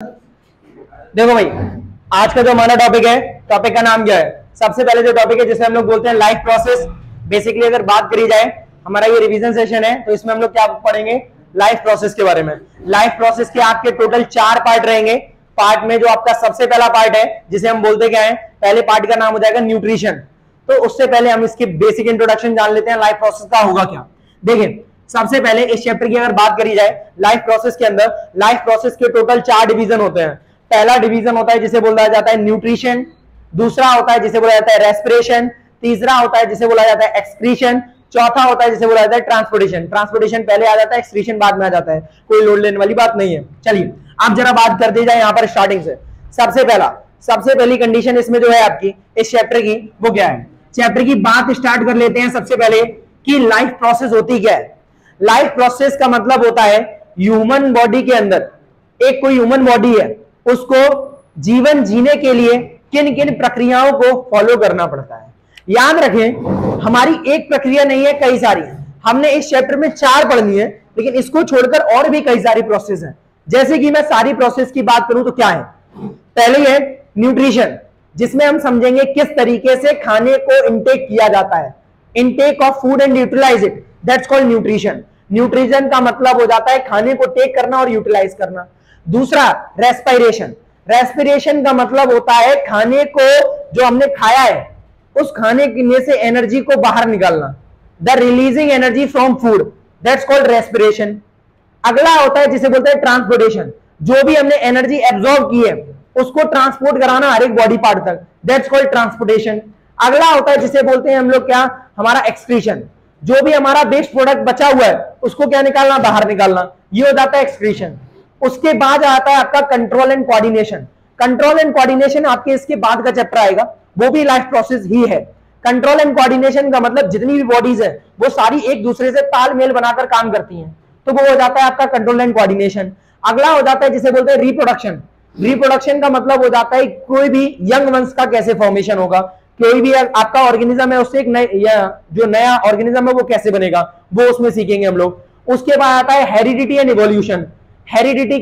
देखो भाई, आज का जो हमारा टॉपिक है, टॉपिक का नाम क्या है? सबसे पहले जो टॉपिक है जिसे हम लोग बोलते हैं लाइफ प्रोसेस। बेसिकली अगर बात करी जाए, हमारा ये रिवीजन सेशन है, तो इसमें हम लोग क्या पढ़ेंगे? लाइफ प्रोसेस के बारे में। लाइफ प्रोसेस के आपके टोटल 4 पार्ट रहेंगे। पार्ट में जो आपका सबसे पहला पार्ट है, जिसे हम बोलते क्या है, पहले पार्ट का नाम हो जाएगा न्यूट्रिशन। तो उससे पहले हम इसकी बेसिक इंट्रोडक्शन जान लेते हैं, लाइफ प्रोसेस का होगा क्या। देखिए, सबसे पहले इस चैप्टर की अगर बात करी जाए, लाइफ प्रोसेस के अंदर लाइफ प्रोसेस के टोटल 4 डिवीजन होते हैं। पहला डिवीजन होता है जिसे बोला जाता है न्यूट्रिशन, दूसरा होता है जिसे बोला जाता है रेस्पिरेशन, तीसरा होता है जिसे बोला जाता है एक्सक्रीशन, चौथा होता है जिसे बोला जाता है ट्रांसपोर्टेशन। ट्रांसपोर्टेशन पहले आ जाता है, एक्सक्रीशन बाद में आ जाता है, कोई लोड लेने वाली बात नहीं है। चलिए आप जरा बात कर दी जाए यहाँ पर स्टार्टिंग से। सबसे पहली कंडीशन इसमें जो है आपकी इस चैप्टर की, वो क्या है? चैप्टर की बात स्टार्ट कर लेते हैं सबसे पहले कि लाइफ प्रोसेस होती क्या है। लाइफ प्रोसेस का मतलब होता है ह्यूमन बॉडी के अंदर एक कोई ह्यूमन बॉडी है, उसको जीवन जीने के लिए किन किन प्रक्रियाओं को फॉलो करना पड़ता है। याद रखें, हमारी एक प्रक्रिया नहीं है, कई सारी। हमने इस चैप्टर में 4 पढ़नी है, लेकिन इसको छोड़कर और भी कई सारी प्रोसेस हैं। जैसे कि मैं सारी प्रोसेस की बात करूं तो क्या है? पहले है न्यूट्रिशन, जिसमें हम समझेंगे किस तरीके से खाने को इंटेक किया जाता है। Intake of food and utilize it, that's called nutrition. Nutrition का मतलब हो जाता है खाने को टेक करना और यूटिलाइज करना। दूसरा रेस्पिरेशन। रेस्पिरेशन का मतलब होता है खाने को, जो हमने खाया है, उस खाने पीने से एनर्जी को बाहर निकालना, the releasing energy from food, that's called respiration. अगला होता है जिसे बोलते हैं ट्रांसपोर्टेशन, जो भी हमने एनर्जी एब्जॉर्ब की है उसको ट्रांसपोर्ट कराना हर एक बॉडी पार्ट तक, दैट्स कॉल्ड ट्रांसपोर्टेशन। अगला होता है जिसे बोलते हैं हम लोग क्या, हमारा एक्सक्रीशन। जो भी हमारा वेस्ट प्रोडक्ट बचा हुआ है उसको क्या निकालना, बाहर निकालना, ये हो जाता है एक्सक्रीशन। उसके बाद आता है आपका control and coordination. Control and coordination आपके इसके बाद का चैप्टर आएगा, वो भी लाइफ प्रोसेस ही है। कंट्रोल एंड कोऑर्डिनेशन का मतलब जितनी भी बॉडीज है वो सारी एक दूसरे से तालमेल बनाकर काम करती हैं, तो वो हो जाता है आपका कंट्रोल एंड कोऑर्डिनेशन। अगला हो जाता है जिसे बोलते हैं रिप्रोडक्शन। रिप्रोडक्शन का मतलब हो जाता है कोई भी यंग वंश का कैसे फॉर्मेशन होगा, कोई भी आपका ऑर्गेनिज्म है उससे एक जो नया ऑर्गेनिज्म है वो कैसे बनेगा, वो उसमें सीखेंगे हम लोग। उसके बाद आता है हेरिडिटी एंड इवोल्यूशन। हेरिडिटी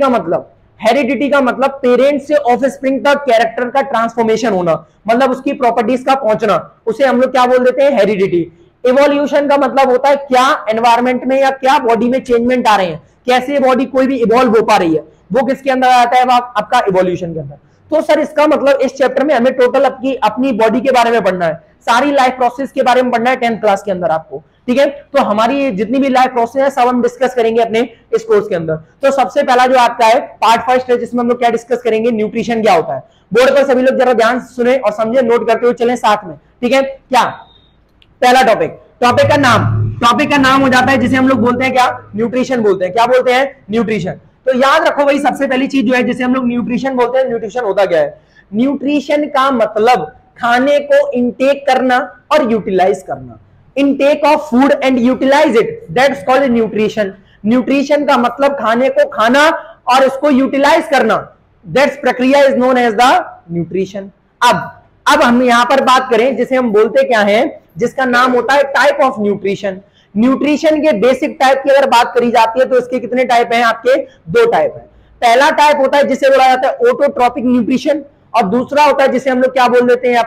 का मतलब पेरेंट से ऑफस्प्रिंग तक कैरेक्टर का ट्रांसफॉर्मेशन होना, मतलब उसकी प्रॉपर्टीज का पहुंचना, उसे हम लोग क्या बोल देते हैं, हेरिडिटी। इवोल्यूशन का मतलब होता है क्या एनवायरमेंट में या क्या बॉडी में चेंजमेंट आ रहे हैं, कैसे बॉडी कोई भी इवॉल्व हो पा रही है, वो किसके अंदर आता है, आपका इवोल्यूशन के अंदर। तो सर इसका मतलब इस चैप्टर में हमें टोटल अपनी बॉडी के बारे में पढ़ना है, सारी लाइफ प्रोसेस के बारे में पढ़ना है 10th क्लास के अंदर आपको, ठीक है। तो हमारी जितनी भी लाइफ प्रोसेस है सब हम डिस्कस करेंगे अपने इस कोर्स के अंदर। तो सबसे पहला जो आपका है पार्ट फर्स्ट है, जिसमें हम लोग क्या डिस्कस करेंगे, न्यूट्रिशन क्या होता है। बोर्ड पर सभी लोग जरा ध्यान सुने और समझे, नोट करते हुए चलें साथ में, ठीक है। क्या पहला टॉपिक का नाम हो जाता है जिसे हम लोग बोलते हैं क्या, न्यूट्रिशन बोलते हैं। क्या बोलते हैं, न्यूट्रिशन। तो याद रखो भाई, सबसे पहली चीज जो है जिसे हम लोग न्यूट्रिशन बोलते हैं, न्यूट्रिशन होता क्या है? न्यूट्रिशन का मतलब खाने को इंटेक करना और यूटिलाइज करना। Intake of food and utilize it, that's called nutrition. Nutrition का मतलब खाने को खाना और उसको यूटिलाइज करना, दैट्स प्रक्रिया is known as the nutrition. अब हम यहां पर बात करें जिसे हम बोलते क्या है, जिसका नाम होता है टाइप ऑफ न्यूट्रिशन। न्यूट्रिशन के बेसिक टाइप की अगर बात करी जाती है तो इसके कितने टाइप हैं, आपके 2 टाइप है। पहला टाइप होता है जिसे बोला जाता है ऑटोट्रॉपिक न्यूट्रिशन, और दूसरा होता है जिसे हम लोग क्या बोल देते हैं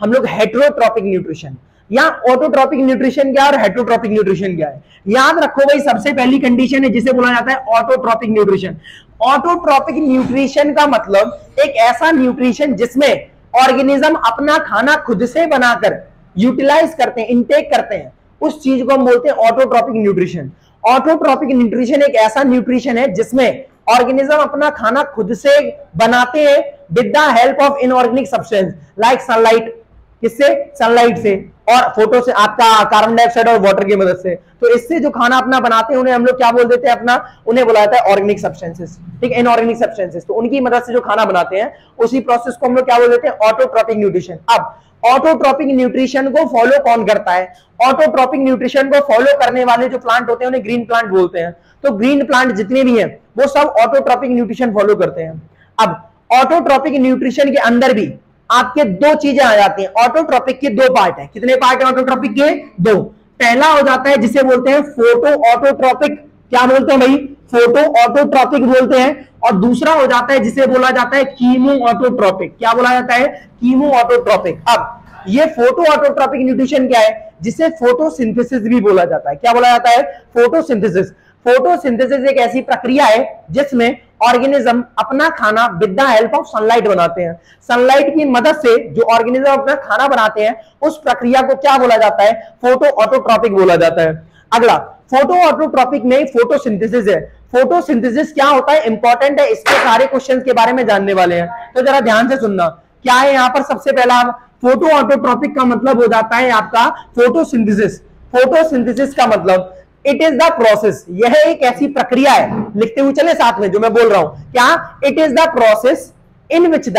हम लोग हेटेरोट्रॉपिक न्यूट्रिशन। या ऑटोट्रॉपिक न्यूट्रिशन क्या और हेटेरोट्रॉपिक न्यूट्रिशन क्या है, याद रखो भाई। सबसे पहली कंडीशन है जिसे बोला जाता है ऑटोट्रॉपिक न्यूट्रिशन। ऑटोट्रॉपिक न्यूट्रिशन का मतलब एक ऐसा न्यूट्रिशन जिसमें ऑर्गेनिज्म अपना खाना खुद से बनाकर यूटिलाइज करते हैं, इंटेक करते हैं, उस चीज को हम बोलते हैं ऑटोट्रॉपिक न्यूट्रिशन। ऑटोट्रॉपिक न्यूट्रिशन एक ऐसा न्यूट्रिशन है जिसमें ऑर्गेनिज्म अपना खाना खुद से बनाते हैं with the help of inorganic substance like sunlight. किससे? सनलाइट से और फोटो से, आपका कार्बन डाइऑक्साइड और वाटर की मदद से। तो इससे जो खाना अपना बनाते हैं उन्हें हम लोग क्या बोल देते हैं, उन्हें बोला जाता है ऑर्गेनिक सब्सटेंसेस, ठीक है, इनऑर्गेनिक सब्सटेंसेस। तो उनकी मदद से जो खाना बनाते हैं उसी प्रोसेस को हम लोग क्या बोल देते हैं, ऑटोट्रॉपिक न्यूट्रिशन। अब ऑटोट्रॉपिक न्यूट्रिशन को फॉलो कौन करता है? ऑटोट्रॉपिक न्यूट्रिशन को फॉलो करने वाले जो प्लांट होते हैं उन्हें ग्रीन प्लांट बोलते हैं। तो ग्रीन प्लांट जितने भी हैं वो सब ऑटोट्रॉपिक न्यूट्रिशन फॉलो करते हैं। अब ऑटोट्रॉपिक न्यूट्रिशन के अंदर भी आपके 2 चीजें आ जाती हैं। ऑटोट्रॉपिक के 2 पार्ट है। कितने पार्ट है ऑटोट्रॉपिक के? 2। पहला हो जाता है जिसे बोलते हैं फोटो ऑटोट्रॉपिक, क्या बोलते हैं भाई, फोटो ऑटोट्रॉपिक बोलते हैं। और दूसरा हो जाता है जिसे बोला जाता है कीमो ऑटोट्रॉपिक। क्या बोला जाता है, कीमो ऑटोट्रॉपिक। अब ये फोटो ऑटोट्रॉपिक न्यूट्रिशन क्या है, जिसे फोटोसिंथेसिस भी बोला जाता है। क्या बोला जाता है, फोटोसिंथेसिस। फोटोसिंथेसिस एक ऐसी प्रक्रिया है जिसमें ऑर्गेनिज्म अपना खाना with the help of sunlight बनाते हैं। सनलाइट की मदद से जो ऑर्गेनिज्म अपना खाना बनाते हैं, उस प्रक्रिया को क्या बोला जाता है, फोटो ऑटोट्रॉपिक बोला जाता है। अगला फोटो ऑटोट्रॉपिक में फोटोसिंथेसिस है। फोटोसिंथेसिस क्या होता है, इंपॉर्टेंट है, इसके सारे क्वेश्चन के बारे में जानने वाले हैं, तो जरा ध्यान से सुनना। क्या है यहाँ पर, सबसे पहला फोटो ऑटोट्रॉपिक का मतलब हो जाता है आपका फोटोसिंथेसिस। फोटोसिंथेसिस का मतलब इट इज द प्रोसेस, यह एक ऐसी प्रक्रिया है, लिखते हुए चले साथ में जो मैं बोल रहा हूं, क्या, it is the process in which the,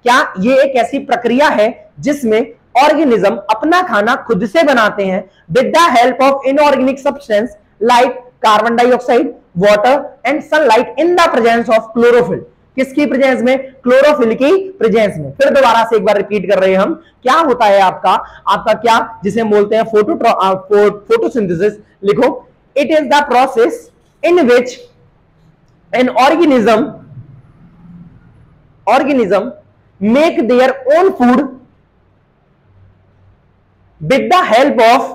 क्या ये एक ऐसी प्रक्रिया है जिसमें ऑर्गेनिज्म अपना खाना खुद से बनाते हैं with the help of inorganic substance like carbon dioxide, water and sunlight in the presence of chlorophyll. किसकी प्रेजेंस में, क्लोरोफिल की प्रेजेंस में। फिर दोबारा से एक बार रिपीट कर रहे हैं हम, क्या होता है आपका क्या, जिसे हम बोलते हैं फोटोसिंथेसिस। लिखो, it is the process in which an organism make their own food with the help of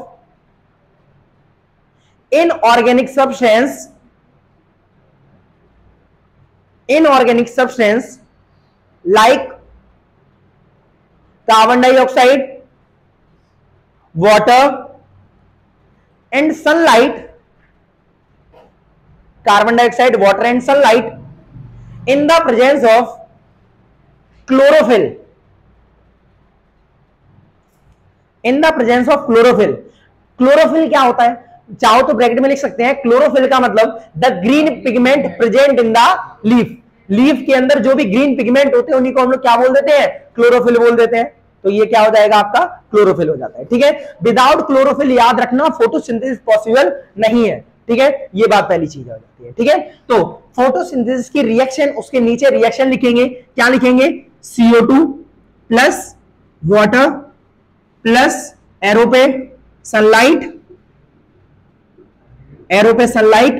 inorganic substance like carbon dioxide, water and sunlight, carbon dioxide, water and sunlight in the presence of chlorophyll, in the presence of chlorophyll। Chlorophyll क्या होता है, चाहो तो bracket में लिख सकते हैं, chlorophyll का मतलब the green pigment present in the leaf. Leaf के अंदर जो भी ग्रीन पिगमेंट होते हैं उन्हीं को हम लोग क्या बोल देते हैं, क्लोरोफिल बोल देते हैं। तो ये क्या हो जाएगा आपका, क्लोरोफिल हो जाता है। ठीक है, विदाउट क्लोरोफिल याद रखना फोटोसिंथेसिस पॉसिबल नहीं है। ठीक है, ये बात पहली चीज हो जाती है। ठीक है, तो फोटोसिंथेसिस की रिएक्शन, उसके नीचे रिएक्शन लिखेंगे, क्या लिखेंगे, CO2 प्लस वाटर प्लस एरोपे सनलाइट, एरोपे sunlight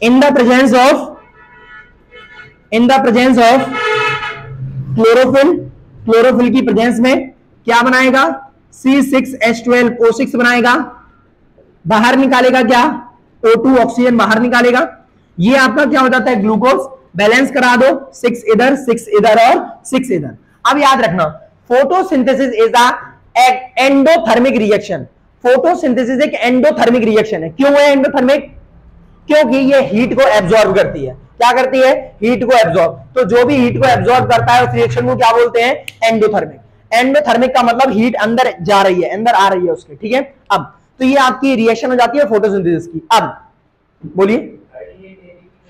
in the presence of chlorophyll. Chlorophyll की प्रेजेंस में क्या बनाएगा, C6H12O6 बनाएगा, बाहर निकालेगा क्या, O2 ऑक्सीजन बाहर निकालेगा। ये आपका क्या हो जाता है, ग्लूकोज। बैलेंस करा दो, 6 इधर 6 इधर और 6 इधर। अब याद रखना, photosynthesis is a endothermic reaction. Photosynthesis एक एंडोथर्मिक रिएक्शन है। क्यों है एंडोथर्मिक, क्योंकि ये हीट को एब्जॉर्ब करती है। क्या करती है, हीट को एब्जॉर्ब। तो जो भी हीट को एब्जॉर्ब करता है उस रिएक्शन को क्या बोलते हैं, एंडोथर्मिक। एंडोथर्मिक का मतलब हीट अंदर जा रही है, अंदर आ रही है उसके। ठीक है, अब तो ये आपकी रिएक्शन हो जाती है फोटोसिंथेसिस की। अब बोलिए,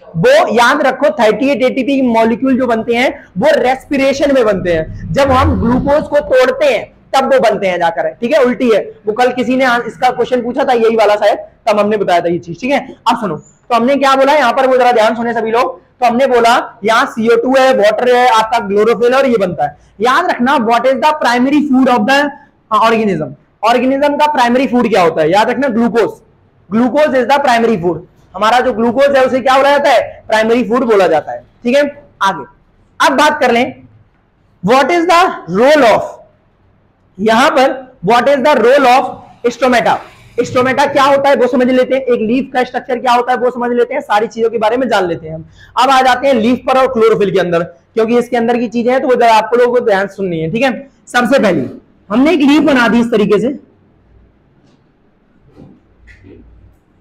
वो याद रखो 38 ATP मॉलिक्यूल जो बनते हैं वो रेस्पिरेशन में बनते हैं। जब हम ग्लूकोज को तोड़ते हैं तब वो बनते हैं जाकर। ठीक है, उल्टी है वो। कल किसी ने इसका क्वेश्चन पूछा था, यही वाला शायद, तब हमने बताया था ये चीज। ठीक है, अब सुनो, तो हमने क्या बोला यहाँ पर, वो जरा ध्यान सुने सभी लोग। तो हमने बोला यहाँ CO2 है, वाटर है, आपका क्लोरोफिल और ये बनता है। याद रखना, what is the primary food of the organism. Organism का प्राइमरी फूड क्या होता है, याद रखना, glucose. Glucose is the primary food. हमारा जो ग्लूकोज है उसे क्या बोला जाता है, प्राइमरी फूड बोला जाता है। ठीक है, आगे अब बात कर लें, what is the role of, यहां पर what is the role of stomata. Stomata क्या होता है वो समझ लेते हैं, एक लीफ का स्ट्रक्चर क्या होता है वो समझ लेते हैं, सारी चीजों के बारे में जान लेते हैं हम। अब आ जाते हैं लीफ पर और क्लोरोफिल के अंदर, क्योंकि इसके अंदर की चीजें हैं तो वो आपको लोगों को ध्यान सुननी है। ठीक है, सबसे पहले हमने एक लीफ बना दी इस तरीके से,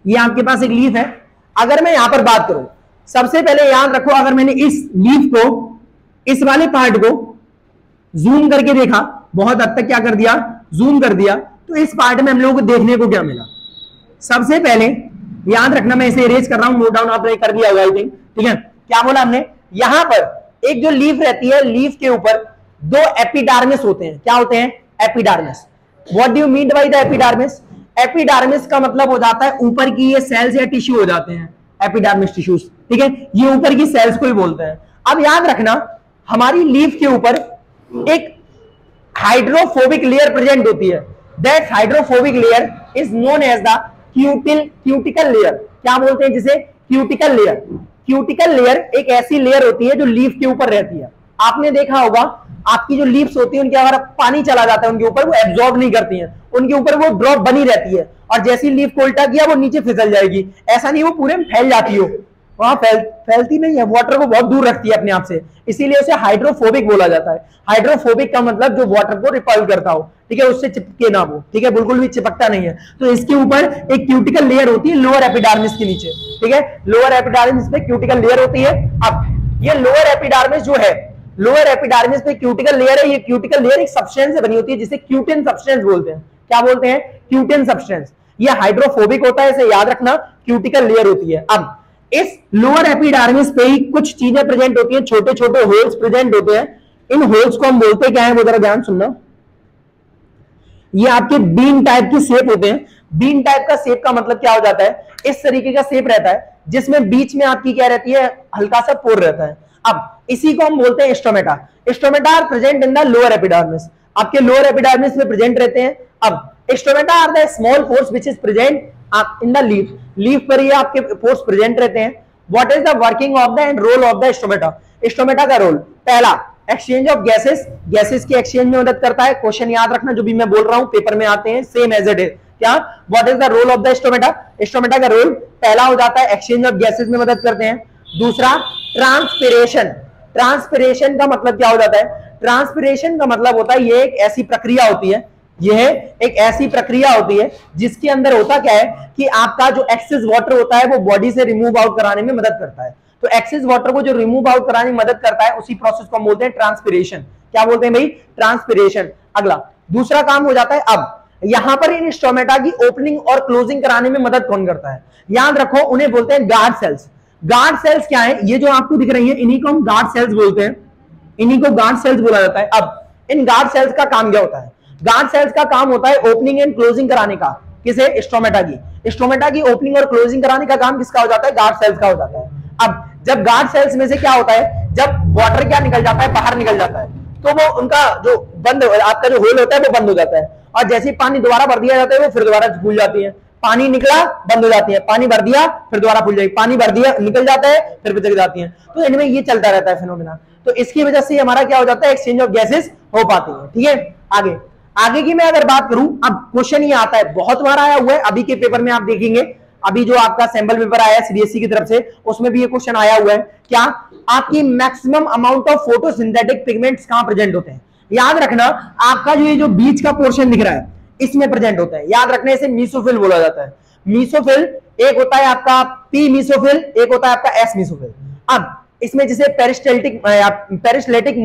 ये आपके पास एक लीफ है। अगर मैं यहां पर बात करूं, सबसे पहले याद रखो, अगर मैंने इस लीफ को, इस वाले पार्ट को जूम करके देखा, बहुत हद तक क्या कर दिया, जूम कर दिया, तो इस पार्ट में हम लोगों को देखने को क्या मिला। सबसे पहले याद रखना, मैं इसे इरेज कर रहा हूं, नोट डाउन आपने कर दिया होगा आई थिंक। ठीक है, क्या बोला हमने, यहां पर एक जो लीफ रहती है, लीफ के ऊपर 2 एपिडर्मिस होते हैं। क्या होते हैं, epidermis. What do you mean by the epidermis. Epidermis का मतलब हो जाता है ऊपर की ये सेल्स या टिश्यू हो जाते हैं, एपिडर्मिस टिश्यूज। ठीक है, ये ऊपर की सेल्स को ही बोलते हैं। अब याद रखना, हमारी लीफ के ऊपर एक हाइड्रोफोबिक लेयर प्रेजेंट होती है। That hydrophobic layer is known as the cuticle layer. क्या बोलते हैं जिसे, क्यूटिकल लेयर, क्यूटिकल लेयर एक ऐसी लेयर होती है जो लीफ के ऊपर रहती है। आपने देखा होगा आपकी जो लीव्स होती है उनके अगर पानी चला जाता है उनके ऊपर, वो एब्जॉर्ब नहीं करती हैं, उनके ऊपर वो ड्रॉप बनी रहती है, और जैसी लीफ को उल्टा किया वो नीचे फिसल जाएगी। ऐसा नहीं वो पूरे में फैल जाती हो, वहां फैलती नहीं है, वाटर को बहुत दूर रखती है अपने आप से, इसीलिए उसे हाइड्रोफोबिक बोला जाता है। हाइड्रोफोबिक का मतलब जो वाटर को रिपल करता हो, ठीक है, उससे चिपके ना वो, ठीक है, बिल्कुल भी चिपकता नहीं है। तो इसके ऊपर एक क्यूटिकल लेयर होती है लोअर एपिडर्मिस के नीचे, ठीक है, लोअर एपिडर्मिस पे क्यूटिकल लेयर होती है। अब ये लोअर एपिडर्मिस जो है, लोअर एपिडर्मिस पे क्यूटिकल लेयर है, ये क्यूटिकल लेयर एक सब्सटेंस से बनी होती है जिसे क्यूटिन सब्सटेंस बोलते हैं। क्या बोलते हैं? Cutin substance. ये हाइड्रोफोबिक होता है, इसे याद रखना, क्यूटिकल लेयर होती है। अब इस लोअर एपिडर्मिस पे ही कुछ चीजें प्रेजेंट होती हैं, छोटे छोटे होल्स प्रेजेंट होते हैं। इन होल्स को हम बोलते क्या है, वो जरा ध्यान सुनना। ये आपके बीन टाइप की शेप होते हैं। बीन टाइप का शेप का मतलब क्या हो जाता है, इस तरीके का शेप रहता है जिसमें बीच में आपकी क्या रहती है, हल्का सा पोर रहता है। अब इसी को हम बोलते हैं stomata. Stomata are present in the lower epidermis, आपके लोअर एपिडर्मिस में प्रेजेंट रहते हैं। अब stomata are the small pores which is present in the leaf, leaf पर ये आपके पोर्स प्रेजेंट रहते हैं। What is the working of the and role of the stomata? Stomata का रोल, पहला एक्सचेंज ऑफ गैसेस, गैसेस की exchange में मदद करता है। क्वेश्चन याद रखना जो भी मैं बोल रहा हूं पेपर में आते हैं, सेम एज इट इज। क्या? What is the role of the stomata? Stomata का रोल पहला हो जाता है एक्सचेंज ऑफ गैसेस में मदद करते हैं। दूसरा ट्रांसपिरेशन। ट्रांसपिरेशन का मतलब क्या हो जाता है? ट्रांसपिरेशन का मतलब होता है ये एक ऐसी प्रक्रिया होती है, यह एक ऐसी प्रक्रिया होती है जिसके अंदर होता क्या है कि आपका जो एक्सेस वाटर होता है वो बॉडी से रिमूव आउट कराने में मदद करता है। तो एक्सेस वाटर को जो रिमूव आउट कराने में मदद करता है उसी प्रोसेस को हम बोलते हैं ट्रांसपिरेशन। क्या बोलते हैं भाई? ट्रांसपिरेशन। अगला दूसरा काम हो जाता है, अब यहां पर इन स्टोमेटा की ओपनिंग और क्लोजिंग कराने में मदद कौन करता है? याद रखो, उन्हें बोलते हैं गार्ड सेल्स। गार्ड सेल्स क्या है? ये जो आपको दिख रही है इन्हीं को हम गार्ड सेल्स बोलते हैं, इन्हीं को गार्ड सेल्स बोला जाता है। अब इन गार्ड सेल्स का काम क्या होता है? गार्ड सेल्स का काम होता है ओपनिंग एंड क्लोजिंग कराने का। किसे? स्टोमेटा की। स्टोमेटा की ओपनिंग और क्लोजिंग कराने का काम किसका हो जाता है? गार्ड सेल्स का हो जाता है। अब जब गार्ड सेल्स में से क्या होता है, जब वाटर क्या निकल जाता है, बाहर निकल जाता है, तो वो उनका जो बंद आपका जो होल होता है वो बंद हो जाता है, और जैसे ही पानी दोबारा भर दिया जाता है वो फिर दोबारा खुल जाती है। पानी निकला बंद हो जाती है, पानी भर दिया फिर दोबारा खुल जाएगी, पानी भर दिया निकल जाता है फिर जग जाती है। तो इनमें ये चलता रहता है फिनोमेना। तो इसकी वजह से हमारा क्या हो जाता है, एक्सचेंज ऑफ गैसेस हो पाती है। ठीक है, आगे आगे की मैं अगर बात करूं, अब क्वेश्चन ये आता है, बहुत बार आया हुआ है, अभी के पेपर में आप देखेंगे, अभी जो आपका सैंपल पेपर आया है सीबीएसई की तरफ से उसमें भी ये क्वेश्चन आया हुआ है। क्या? आपकी maximum amount of photosynthetic pigments कहां प्रेजेंट होते हैं? याद रखना, आपका जो ये जो बीच का पोर्शन दिख रहा है इसमें प्रेजेंट होता है। याद रखने से मीसोफिल बोला जाता है। मीसोफिल एक होता है आपका पी मीसोफिल, एक होता है आपका एस मीसोफिल। अब इसमें जिसे पेरिस्लेटिक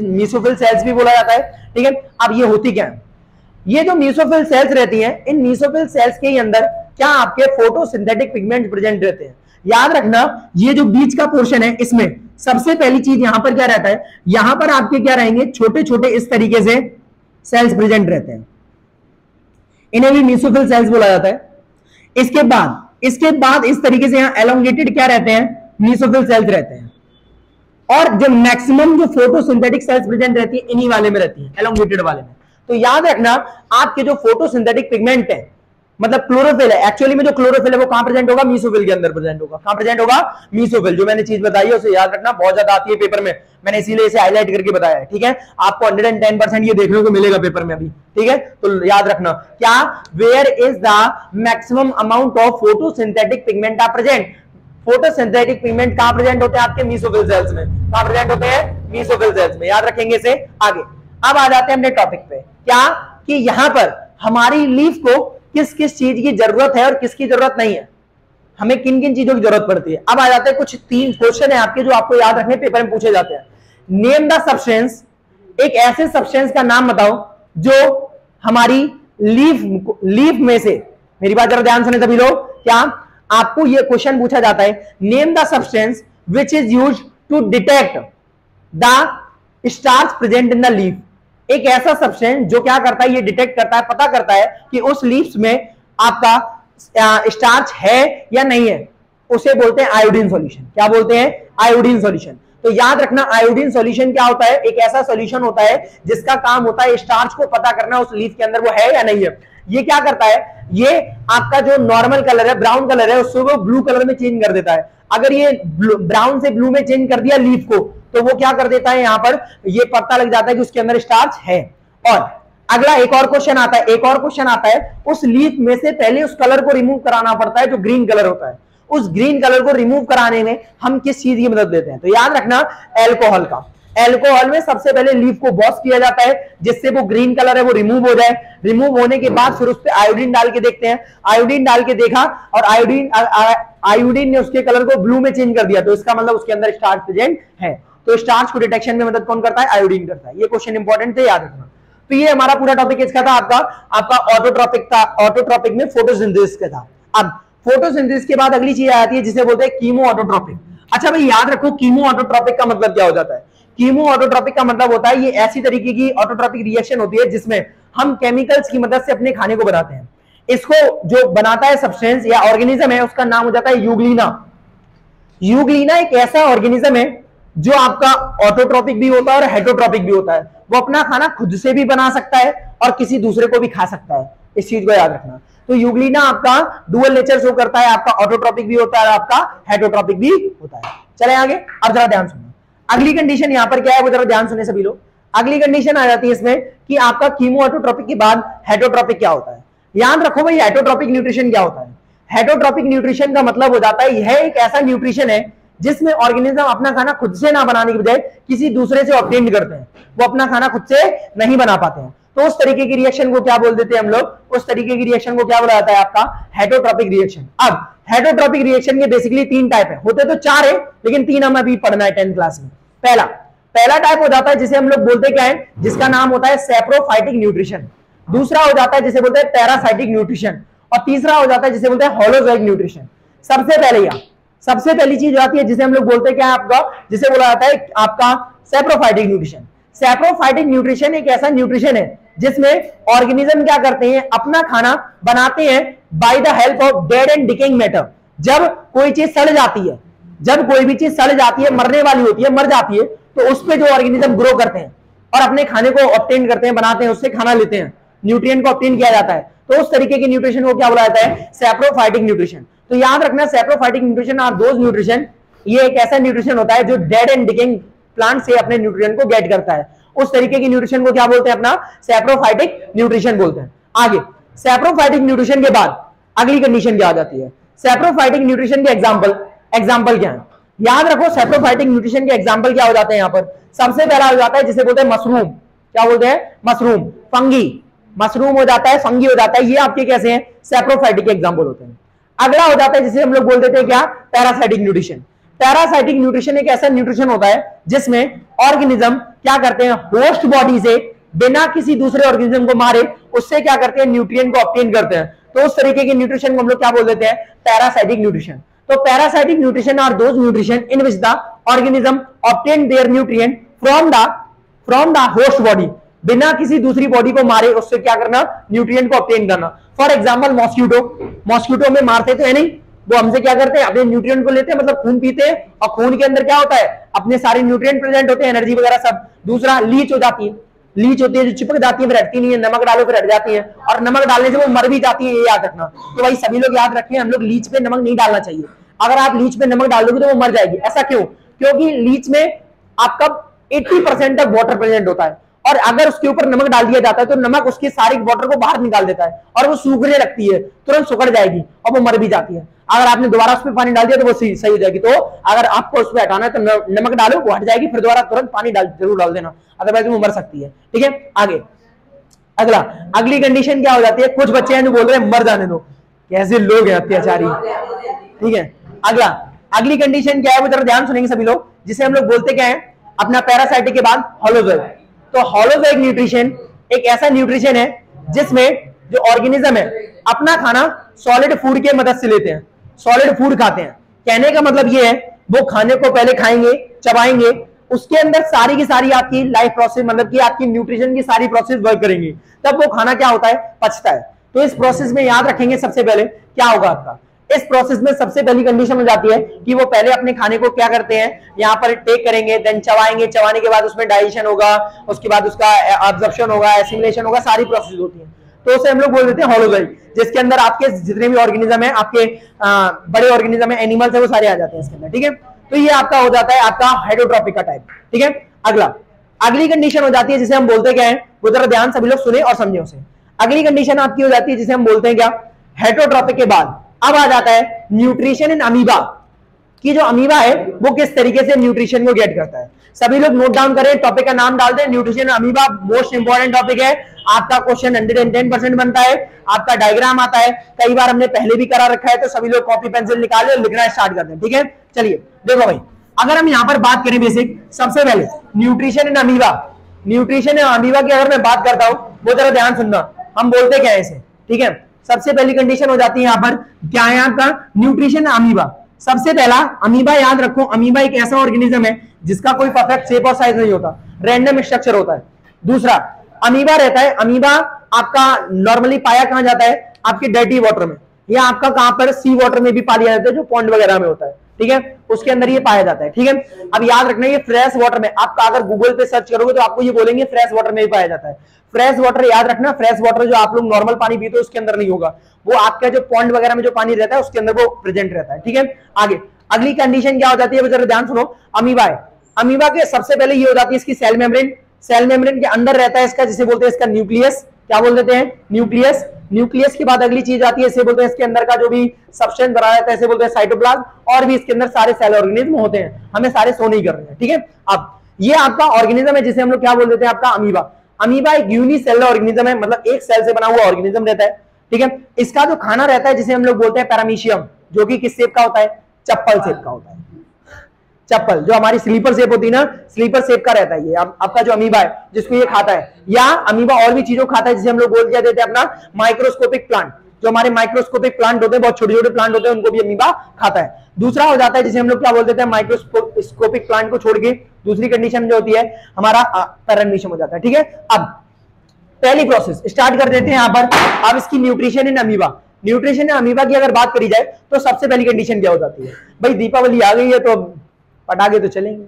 मीसोफिल सेल्स भी बोला जाता है। ठीक है, अब ये होती क्या है? ये जो मीसोफिल सेल्स रहती हैं, इन मीसोफिल सेल्स के अंदर क्या आपके फोटोसिंथेटिक पिगमेंट प्रेजेंट रहते हैं। याद रखना, ये जो बीच का पोर्शन है इसमें सबसे पहली चीज यहां पर क्या रहता है, यहां पर आपके क्या रहेंगे, छोटे छोटे इस तरीके से सेल्स प्रेजेंट रहते हैं, इन्हें भी मीसोफिल सेल्स बोला जाता है। इसके बाद इस तरीके से यहां एलोंगेटेड क्या रहते हैं, मीसोफिल सेल्स रहते हैं। और जो मैक्सिमम जो फोटोसिंथेटिक सेल्स प्रेजेंट रहती है इन्हीं वाले में रहती है, एलोंगेटेड वाले में। तो याद रखना, आपके जो फोटोसिंथेटिक पिगमेंट है, मतलब क्लोरोफिल है, एक्चुअली में जो क्लोरोफिल है वो कहां प्रेजेंट होगा, मीसोफिल के अंदर प्रेजेंट होगा। कहां प्रेजेंट होगा? मीसोफिल। जो मैंने चीज बताई है उसे याद रखना, बहुत ज्यादा आती है पेपर में, मैंने इसीलिए इसे हाईलाइट करके बताया है। ठीक है, आपको 110% ये देखने को मिलेगा पेपर में अभी। ठीक है, तो याद रखना, क्या? Where is the maximum amount of photosynthetic pigment are present? Photosynthetic pigment कहां प्रेजेंट होते हैं? आपके मीसोफिल सेल्स में। कहां प्रेजेंट होते हैं? मीसोफिल सेल्स में। याद रखेंगे इसे। आगे अब आ जाते हैं अपने टॉपिक पे, क्या कि यहां पर हमारी लीफ को किस किस चीज की जरूरत है और किसकी जरूरत नहीं है, हमें किन किन चीजों की जरूरत पड़ती है। अब आ जाते हैं कुछ 3 क्वेश्चन है आपके जो आपको याद रखने पेपर में पूछे जाते हैं। नेम द सब्सटेंस, एक ऐसे सब्सटेंस का नाम बताओ जो हमारी लीफ में से, मेरी बात जरा ध्यान सुने सभी लोग, क्या आपको यह क्वेश्चन पूछा जाता है, name the substance which is used to detect the starch present in the leaf. एक ऐसा सब्सटेंस जो क्या करता है, ये डिटेक्ट करता है, पता करता है कि उस लीव्स में आपका स्टार्च है या नहीं है, उसे बोलते हैं आयोडीन सॉल्यूशन। क्या बोलते हैं? Iodine solution. तो याद रखना, आयोडीन सॉल्यूशन क्या होता है, एक ऐसा सॉल्यूशन होता है जिसका काम होता है स्टार्च को पता करना उस लीफ के अंदर वो है या नहीं है। ये क्या करता है, ये आपका जो नॉर्मल कलर है, ब्राउन कलर है, उसको वो ब्लू कलर में चेंज कर देता है। अगर ये ब्राउन से ब्लू में चेंज कर दिया लीफ को, तो वो क्या कर देता है, यहां पर ये पता लग जाता है कि उसके अंदर स्टार्च है। और अगला एक और क्वेश्चन आता है, एक और क्वेश्चन आता है, उस लीफ में से पहले उस कलर को रिमूव कराना पड़ता है जो ग्रीन कलर होता है। उस ग्रीन कलर को रिमूव कराने में हम किस चीज की मदद लेते हैं, तो याद रखना एल्कोहल का। एल्कोहल में सबसे पहले लीफ को वॉश किया जाता है जिससे वो ग्रीन कलर है वो रिमूव हो जाए। रिमूव होने के बाद फिर उस पर आयोडीन डाल के देखते हैं। आयोडीन डाल के देखा और आयोडीन ने उसके कलर को ब्लू में चेंज कर दिया, तो इसका मतलब उसके अंदर स्टार्च प्रेजेंट है। तो स्टार्च को डिटेक्शन में मदद कौन करता है, आयोडीन करता है। ये क्वेश्चन इंपॉर्टेंट थे, याद रखना। तो ये हमारा पूरा टॉपिक इसका था, आपका ऑटोट्रॉपिक था। ऑटोट्रॉपिक में फोटोसिंथेसिस का था। अब फोटोसिंथेसिस के बाद अगली चीज आती है जिसे बोलते हैं कीमो ऑटोट्रॉपिक। अच्छा भाई याद रखो, कीमो ऑटोट्रॉपिक का मतलब क्या हो जाता है। कीमो ऑटोट्रॉपिक का मतलब होता है ये ऐसी तरीके की ऑटोट्रॉपिक रिएक्शन होती है जिसमें हम केमिकल्स की मदद से अपने खाने को बनाते हैं। इसको जो बनाता है सब्सटेंस या ऑर्गेनिज्म है, उसका नाम हो जाता है यूग्लिना। यूग्लिना एक ऐसा ऑर्गेनिज्म है जो आपका ऑटोट्रॉपिक भी होता है और हेटरोट्रॉपिक भी होता है। वो अपना खाना खुद से भी बना सकता है और किसी दूसरे को भी खा सकता है। इस चीज को याद रखना। तो यूग्लिना आपका डुअल नेचर शो करता है, आपका ऑटोट्रॉपिक भी होता है और आपका हेटरोट्रॉपिक भी होता है। चले आगे, अब जरा ध्यान सुनो। अगली कंडीशन यहां पर क्या है वो जरा ध्यान सुने सभी लोग। अगली कंडीशन आ जाती है इसमें कि आपका कीमो ऑटोट्रॉपिक के बाद हेटरोट्रॉपिक क्या होता है। याद रखो भाई, हेटरोट्रॉपिक न्यूट्रिशन क्या होता है। हेटरोट्रॉपिक न्यूट्रिशन का मतलब हो जाता है यह एक ऐसा न्यूट्रिशन है जिसमें ऑर्गेनिज्म अपना खाना खुद से ना बनाने के बजाय किसी दूसरे से ऑब्टेन करते हैं। वो अपना खाना खुद से नहीं बना पाते हैं, तो उस तरीके की रिएक्शन को क्या बोल देते हैं हम लोग, उस तरीके की रिएक्शन को क्या बोला जाता है, आपका हेटरोट्रॉपिक रिएक्शन। अब हेटरोट्रॉपिक रिएक्शन के बेसिकली 3 टाइप है, होते तो 4 है लेकिन 3 हमें अभी पढ़ना है 10th क्लास में। पहला टाइप हो जाता है जिसे हम लोग बोलते क्या है, जिसका नाम होता है सैप्रोफाइटिक न्यूट्रिशन। दूसरा हो जाता है जिसे बोलते हैं पैरासाइटिक न्यूट्रिशन और तीसरा हो जाता है जिसे बोलते हैं होलोजोइक न्यूट्रिशन। सबसे पहली चीज आती है जिसे हम लोग बोलते हैं क्या है आपका, जिसे बोला जाता है आपका सैप्रोफाइटिक न्यूट्रिशन। सैप्रोफाइटिक न्यूट्रिशन एक ऐसा न्यूट्रिशन है जिसमें ऑर्गेनिज्म क्या करते हैं, अपना खाना बनाते हैं by the help of dead and decaying matter. जब कोई चीज सड़ जाती है, जब कोई भी चीज सड़ जाती है, मरने वाली होती है, मर जाती है, तो उस पे जो ऑर्गेनिज्म ग्रो करते हैं और अपने खाने को ऑब्टेन करते हैं, बनाते हैं, उससे खाना लेते हैं, न्यूट्रिएंट को ऑब्टेन किया जाता है, तो उस तरीके के न्यूट्रिशन को क्या बोला जाता है, सैप्रोफाइटिक न्यूट्रिशन। तो याद रखना, saprophytic nutrition are those nutrition, ये एक ऐसा न्यूट्रिशन होता है जो डेड एंड डिकेइंग प्लांट से अपने न्यूट्रिएंट को गेट करता है। उस तरीके की न्यूट्रिशन को क्या बोलते हैं, अपना सैप्रोफाइटिक न्यूट्रिशन बोलते हैं। आगे सैप्रोफाइटिक न्यूट्रिशन के बाद अगली कंडीशन क्या आ जाती है, सैप्रोफाइटिक न्यूट्रिशन के एग्जांपल क्या है। याद रखो, सैप्रोफाइटिक न्यूट्रिशन के एग्जांपल क्या हो जाते हैं यहाँ पर। सबसे पहला हो जाता है जिसे बोलते हैं मशरूम। क्या बोलते हैं, मशरूम। फंगी, मशरूम हो जाता है, फंगी हो जाता है, ये आपके कैसे हैं, सैप्रोफाइटिक के एग्जांपल होते हैं। अगला हो जाता है जिसे हम लोग बोल देते हैं क्या, पैरासाइटिक न्यूट्रिशन। पैरासाइटिक न्यूट्रिशन एक ऐसा न्यूट्रिशन होता है जिसमें ऑर्गेनिज्म क्या करते हैं, होस्ट बॉडी से बिना किसी दूसरे ऑर्गेनिज्म को मारे उससे क्या करते हैं, न्यूट्रिएंट को ऑब्टेन करते हैं। तो उस तरीके के न्यूट्रिशन को हम लोग क्या बोल देते हैं, पैरासाइटिक न्यूट्रिशन। तो parasitic nutrition are those nutrition in which the organism obtain their nutrient from the host body, बिना किसी दूसरी बॉडी को मारे उससे क्या करना, न्यूट्रिएंट को ऑब्टेन करना। फॉर एग्जांपल मॉस्किटो में मारते तो है नहीं, वो हमसे क्या करते हैं, अपने न्यूट्रिएंट को लेते हैं, मतलब खून पीते हैं, और खून के अंदर क्या होता है, अपने सारे न्यूट्रिएंट प्रेजेंट होते हैं, एनर्जी वगैरह सब। दूसरा लीच हो जाती है, लीच होती है जो चिपक जाती है फिर हटती नहीं है, नमक डालो फिर हट जाती है, और नमक डालने से वो मर भी जाती है, ये याद रखना। तो भाई सभी लोग याद रखें, हम लोग लीच पे नमक नहीं डालना चाहिए। अगर आप लीच पे नमक डाल दोगे तो वो मर जाएगी। ऐसा क्यों, क्योंकि लीच में आपका 80% तक वाटर प्रेजेंट होता है, और अगर उसके ऊपर नमक डाल दिया जाता है तो नमक उसके सारे वाटर को बाहर निकाल देता है और वो सूखने लगती है, तुरंत सुखड़ जाएगी और वो मर भी जाती है। अगर आपने दोबारा उस पर पानी डाल दिया तो वो सही हो जाएगी। तो अगर आपको उस पर हटाना है तो नमक डालो, वो हट जाएगी, फिर दोबारा तुरंत पानी जरूर डाल देना, अदरवाइज वो मर सकती है। ठीक है, आगे अगली कंडीशन क्या हो जाती है, कुछ बच्चे हैं जो बोल रहे हैं मर जाने दो, कैसे लोग हैं अत्याचारी। ठीक है, अगली कंडीशन क्या है वो जरा ध्यान सुनेंगे सभी लोग, जिसे हम लोग बोलते क्या है, अपना पैरासाइटिक के बाद होलोजोइक। तो होलोजोइक न्यूट्रिशन एक ऐसा न्यूट्रिशन है जिसमें जो ऑर्गेनिज्म है अपना खाना सॉलिड फूड के मदद से लेते हैं, सॉलिड फूड खाते हैं। कहने का मतलब ये है, वो खाने को पहले खाएंगे, चबाएंगे, उसके अंदर सारी की सारी आपकी लाइफ प्रोसेस, मतलब कि आपकी न्यूट्रिशन की सारी प्रोसेस वर्क करेंगी, तब वो खाना क्या होता है, पचता है। तो इस प्रोसेस में याद रखेंगे सबसे पहले क्या होगा आपका, इस प्रोसेस में सबसे पहली कंडीशन हो जाती है कि वो पहले अपने खाने को क्या करते हैं, यहाँ पर टेक करेंगे, देन चबाएंगे, चबाने के बाद उसमें डाइजेशन होगा, उसके बाद उसका एब्जॉर्प्शन होगा, एसिमिलेशन होगा, सारी प्रोसेस होती है। तो उसे हम लोग बोल देते हैं होलोजाइट, जिसके अंदर आपके जितने भी ऑर्गेनिज्म है, आपके बड़े ऑर्गेनिज्म है, एनिमल्स है, वो सारे आ जाते हैं इसके अंदर। ठीक है, तो ये आपका हो जाता है आपका हेटरोट्रॉपिक का टाइप। ठीक है, अगली कंडीशन हो जाती है जिसे हम बोलते क्या है, वो जरा ध्यान सभी लोग सुने और समझे उसे। अगली कंडीशन आपकी हो जाती है जिसे हम बोलते हैं क्या, हेटरोट्रॉपिक के बाद अब आ जाता है न्यूट्रिशन इन अमीबा, कि जो अमीबा है वो किस तरीके से न्यूट्रिशन को गेट करता है। सभी लोग नोट डाउन करें, टॉपिक का नाम डाल दें, nutrition amoeba most important topic है। आपका क्वेश्चन 110% बनता है, आपका डायग्राम आता है, कई बार हमने पहले भी करा रखा है, तो सभी लोग कॉपी पेंसिल निकाले और लिखना स्टार्ट कर दें। ठीक है, चलिए देखो भाई, अगर हम यहां पर बात करें बेसिक, सबसे पहले nutrition in amoeba, nutrition in amoeba की अगर मैं बात करता हूं, वो जरा ध्यान सुनना, हम बोलते क्या है इसे। ठीक है, सबसे पहली कंडीशन हो जाती है यहां पर क्या है आपका, न्यूट्रिशन अमीबा। सबसे पहला अमीबा याद रखो, अमीबा एक ऐसा ऑर्गेनिज्म है जिसका कोई परफेक्ट शेप और साइज नहीं होता, रैंडम स्ट्रक्चर होता है। दूसरा, अमीबा रहता है, अमीबा आपका नॉर्मली पाया कहां जाता है, आपके डर्टी वाटर में, या आपका कहां पर सी वाटर में भी पाया जाता है, जो पॉन्ड वगैरह में होता है। ठीक है, उसके अंदर ये पाया जाता है। ठीक है, अब याद रखना ये फ्रेश वाटर में, आपका अगर गूगल पे सर्च करोगे तो आपको ये बोलेंगे फ्रेश वाटर में भी पाया जाता है। फ्रेश वाटर याद रखना, फ्रेश वाटर जो आप लोग नॉर्मल पानी पीते हो उसके अंदर नहीं होगा, वो आपका जो पॉन्ड वगैरह में जो पानी रहता है उसके अंदर वो प्रेजेंट रहता है। ठीक है, आगे अगली कंडीशन क्या हो जाती है, जरा ध्यान सुनो। अमीबा है, अमीबा के सबसे पहले ये हो जाती है इसकी सेल मेम्ब्रेन, सेल मेम्ब्रेन के अंदर रहता है इसका, जिसे बोलते हैं इसका न्यूक्लियस, क्या बोल देते हैं, न्यूक्लियस। न्यूक्लियस के बाद अगली चीज आती है, इसे बोलते हैं इसके अंदर का जो भी सब्सटेंस बना रहता है, इसे बोलते हैं साइटोप्लाज्म, और भी इसके अंदर सारे सेल ऑर्गेनिज्म होते हैं, हमें सारे शो नहीं कर रहे हैं। ठीक है, अब ये आपका ऑर्गेनिज्म है जिसे हम लोग क्या बोल देते हैं, आपका अमीबा। अमीबा एक यूनिसेलुलर ऑर्गेनिज्म है, मतलब एक सेल से बना हुआ ऑर्गेनिज्म रहता है। ठीक है, इसका जो खाना रहता है जिसे हम लोग बोलते हैं पैरामीशियम, जो कि किस शेप का होता है, चप्पल शेप का होता है। चप्पल जो हमारी स्लीपर शेप होती है ना, स्लीपर शेप का रहता है ये आपका जो अमीबा है, जिसको ये खाता है। या अमीबा और भी चीजों खाता है, जिसे हम लोग बोल दिया देते हैं अपना माइक्रोस्कोपिक प्लांट, जो हमारे माइक्रोस्कोपिक प्लांट होते हैं, बहुत छोटे छोटे प्लांट होते हैं, उनको भी अमीबा खाता है। दूसरा हो जाता है जिसे हम लोग क्या बोल देते हैं, माइक्रोस्कोपिक प्लांट को छोड़ के दूसरी कंडीशन जो होती है हमारा पैरामीशियम हो जाता है। ठीक है, अब पहली प्रोसेस स्टार्ट कर देते हैं यहां पर। अब इसकी nutrition in amoeba, nutrition in amoeba की अगर बात करी जाए तो सबसे पहली कंडीशन क्या हो जाती है, भाई दीपावली आ गई है तो पटाखे तो चलेंगे,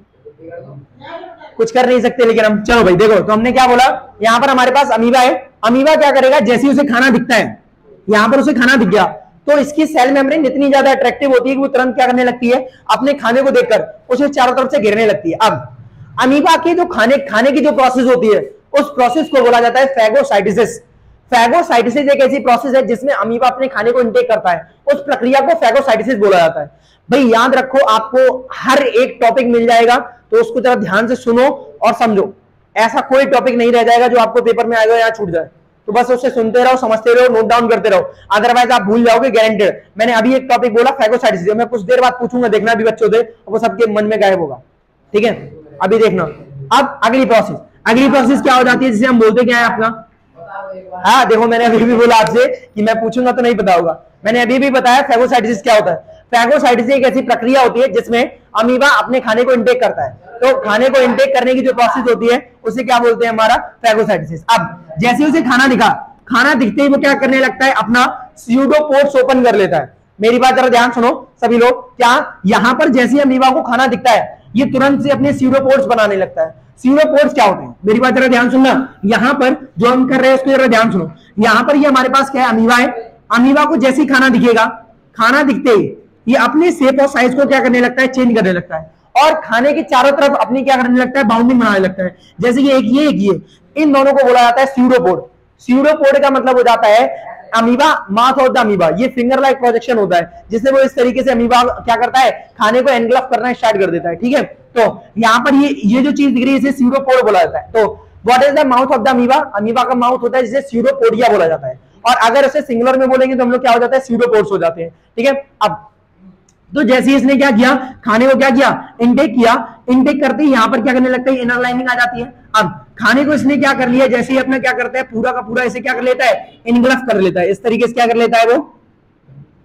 कुछ कर नहीं सकते, लेकिन हम चलो भाई देखो, तो हमने क्या बोला, यहां पर हमारे पास अमीबा है। अमीबा क्या करेगा, जैसे उसे खाना दिखता है, यहां पर उसे खाना दिख गया, तो इसकी सेल मेम्ब्रेन इतनी ज्यादा अट्रैक्टिव होती है कि वो तुरंत क्या करने लगती है, अपने खाने को देखकर उसे चारों तरफ से घेरने लगती है। अब अमीबा की जो खाने की जो प्रोसेस होती है, उस प्रोसेस को बोला जाता है फैगोसाइटोसिस। फैगोसाइटोसिस एक ऐसी प्रोसेस है जिसमें अमीबा अपने खाने को इंटेक करता है, उस प्रक्रिया को फैगोसाइटोसिस बोला जाता है। भाई याद रखो, आपको हर एक टॉपिक मिल जाएगा, तो उसको जरा ध्यान से सुनो और समझो, ऐसा कोई टॉपिक नहीं रह जाएगा जो आपको पेपर में आएगा यहाँ छूट जाए, तो बस उसे सुनते रहो, समझते रहो, नोट डाउन करते रहो, अदरवाइज आप भूल जाओगे गारंटेड। मैंने अभी एक टॉपिक बोला फैगोसाइटोसिस, मैं कुछ देर बाद पूछूंगा, देखना भी बच्चों से, वो सबके मन में गायब होगा। ठीक है, अभी देखना। अब अगली प्रोसेस क्या हो जाती है, जिसे हम बोलते क्या है अपना, हाँ देखो मैंने अभी भी बोला आपसे कि मैं पूछूंगा तो नहीं पता होगा, मैंने अभी भी बताया फैगोसाइटोसिस क्या होता है। फैगोसाइटोसिस एक ऐसी प्रक्रिया होती है जिसमें अमीबा अपने खाने को इंटेक करता है, तो खाने को इंटेक करने की जो प्रोसेस होती है उसे क्या बोलते हैं, हमारा फैगोसाइटोसिस। अब जैसे उसे खाना दिखा, खाना दिखते ही वो क्या करने लगता है, अपना स्यूडोपोड्स ओपन कर लेता है। मेरी बात जरा ध्यान सुनो सभी लोग, क्या यहां पर जैसे अमीबा को खाना दिखता है, ये तुरंत से अपने स्यूडोपोड्स बनाने लगता है। स्यूडोपोड्स क्या होते हैं, मेरी बात जरा ध्यान सुनना, यहां पर जो हम कर रहे हैं उसको जरा ध्यान सुनो। यहां पर ये हमारे पास क्या है, अमीबा है। अमीबा को जैसे ही खाना दिखेगा, खाना दिखते ही ये अपने शेप और साइज को क्या करने लगता है, चेंज करने लगता है, और खाने के चारों तरफ अपनी क्या करने लगता है, बाउंडिंग बनाने लगता है। जैसे कि एक ये इन दोनों को बोला जाता है स्यूडोपोड। स्यूडोपोड का मतलब हो जाता है amoeba, mouth of the amoeba. ये फिंगर लाइक प्रोजेक्शन होता है, जिससे वो इस तरीके से अमीबा क्या करता है, खाने को एनगल्फ करना स्टार्ट कर देता है। ठीक है, तो यहाँ पर ये जो चीज दिख रही है इसे स्यूडोपोड बोला जाता है। तो what is the mouth of the amoeba, amoeba का माउथ होता है जिसे स्यूडोपोडिया बोला जाता है, और अगर उसे सिंगुलर में बोलेंगे तो हम लोग क्या हो जाता है, स्यूडोपोड्स हो जाते हैं। ठीक है, अब तो जैसे ही इसने क्या किया, खाने को क्या किया, इंटेक किया, इंटेक करते ही यहाँ पर क्या करने लगता है, इनर लाइनिंग आ जाती है। अब खाने को इसने क्या कर लिया, जैसे ही अपना क्या करता है, पूरा का पूरा इसे क्या कर लेता है, इनगल्फ कर लेता है। इस तरीके से क्या कर लेता है, वो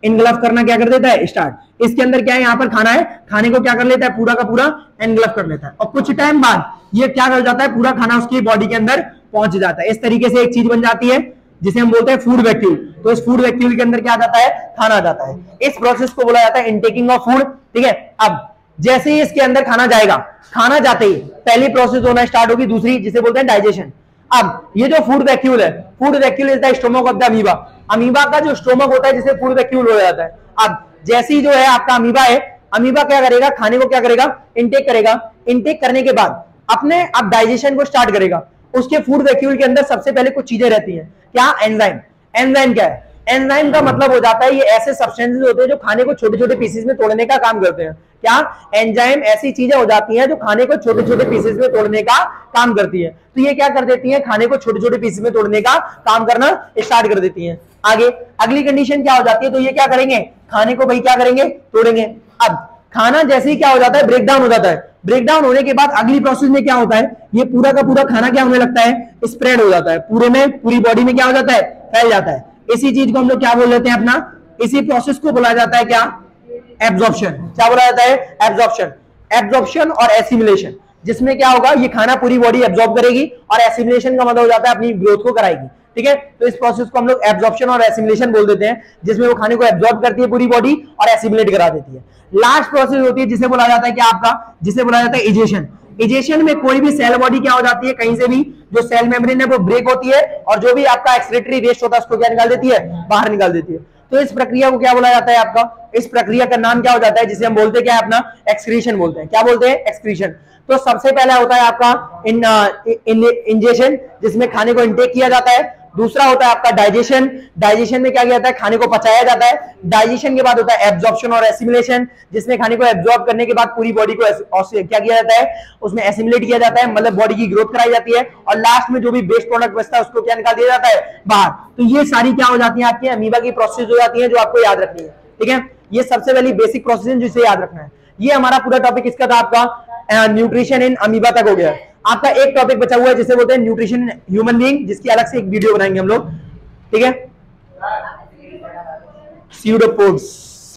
इनगल्फ करना क्या कर देता है, स्टार्ट। इसके अंदर क्या है, यहाँ पर खाना है, खाने को क्या कर लेता है, पूरा का पूरा इनगल्फ कर लेता है, और कुछ टाइम बाद ये क्या कर जाता है, पूरा खाना उसकी बॉडी के अंदर पहुंच जाता है। इस तरीके से एक चीज बन जाती है जिसे हम बोलते हैं फूड वैक्यूल। तो इस फूड वैक्यूल के अंदर क्या आ जाता है, खाना आ जाता है। इस प्रोसेस को बोला जाता है इनटेकिंग ऑफ फूड। ठीक है, अब जैसे ही इसके अंदर खाना जाएगा, खाना जाते ही पहली प्रोसेस होना स्टार्ट होगी, दूसरी जिसे बोलते हैं डाइजेशन। अब ये जो फूड वैक्यूल है, food vacuole is the stomach of the amoeba. Amoeba का जो स्टोमक होता है जिसे फूड वैक्यूल हो जाता है। अब जैसे ही जो है आपका अमीबा है, अमीबा क्या करेगा, खाने को क्या करेगा, इनटेक करेगा। इनटेक करने के बाद अपने अब डाइजेशन को स्टार्ट करेगा। उसके फूड वैक्यूल के अंदर सबसे पहले कुछ चीजें रहती हैं, क्या, एंजाइम। एंजाइम क्या है, एंजाइम का मतलब हो जाता है ये ऐसे सब्सटेंसेस होते हैं जो खाने को छोटे छोटे पीसेस में तोड़ने का काम करते हैं। क्या, एंजाइम ऐसी चीजें हो जाती हैं जो खाने को छोटे छोटे पीसेस में तोड़ने का काम करती है। तो ये क्या कर देती है, खाने को छोटे छोटे पीसेस में तोड़ने का काम करना स्टार्ट कर देती है। आगे अगली कंडीशन क्या हो जाती है, तो ये क्या करेंगे, खाने को भाई क्या करेंगे, तोड़ेंगे। अब खाना जैसे ही क्या हो जाता है, ब्रेक डाउन हो जाता है। ब्रेक डाउन होने के बाद अगली प्रोसेस में क्या होता है, ये पूरा का पूरा खाना क्या होने लगता है, स्प्रेड हो जाता है, पूरे में पूरी बॉडी में क्या हो जाता है, फैल जाता है। इसी चीज को हम लोग क्या बोल लेते हैं, अपना इसी प्रोसेस को बोला जाता है क्या, एब्जॉर्प्शन। क्या बोला जाता है, एब्जॉर्प्शन। एब्जॉर्प्शन और एसिमिलेशन, जिसमें क्या होगा, ये खाना पूरी बॉडी एब्जॉर्ब करेगी और एसिमिलेशन का मतलब हो जाता है अपनी ग्रोथ को कराएगी। ठीक है, तो इस प्रोसेस को हम लोग एब्जॉर्प्शन और एसिमिलेशन बोल देते हैं, जिसमें वो खाने को एब्जॉर्ब करती है पूरी बॉडी और एसिमिलेट करा देती है। लास्ट प्रोसेस होती है जिसे बोला जाता है क्या आपका, जिसे बोला जाता है इजेशन। इजेशन में कोई भी सेल बॉडी क्या हो जाती है, कहीं से भी जो सेल मेम्ब्रेन है वो ब्रेक होती है और जो भी आपका एक्सक्रीटरी वेस्ट होता है उसको क्या निकाल देती है, बाहर निकाल देती है। तो इस प्रक्रिया को क्या बोला जाता है आपका, इस प्रक्रिया का नाम क्या हो जाता है, जिसे हम बोलते हैं क्या, अपना एक्सक्रीशन बोलते हैं। क्या बोलते हैं, एक्सक्रीशन। तो सबसे पहला होता है आपका इंजेशन, जिसमें खाने को इनटेक किया जाता है। दूसरा होता है आपका डाइजेशन। डाइजेशन में क्या किया जाता है, खाने को पचाया जाता है। डाइजेशन के बाद होता है एब्जॉर्प्शन और एसिमिलेशन, जिसमें खाने को एब्जॉर्ब करने के बाद पूरी बॉडी को क्या किया जाता है, उसमें एसिमिलेट किया जाता है, मतलब बॉडी की ग्रोथ कराई जाती है। और लास्ट में जो भी वेस्ट प्रोडक्ट बचता है उसको क्या निकाल दिया जाता है, बाहर। तो ये सारी क्या हो जाती है, आपकी अमीबा की प्रोसेस हो जाती है, जो आपको याद रखनी है। ठीक है, ये सबसे पहली बेसिक प्रोसेस है जिसे याद रखना है। ये हमारा पूरा टॉपिक इसका था, आपका न्यूट्रिशन इन अमीबा तक हो गया। आपका एक टॉपिक बचा हुआ है जिसे बोलते हैं न्यूट्रिशन इन ह्यूमन बीइंग, जिसकी अलग से एक वीडियो बनाएंगे हम लोग। ठीक है, स्यूडोपोड्स।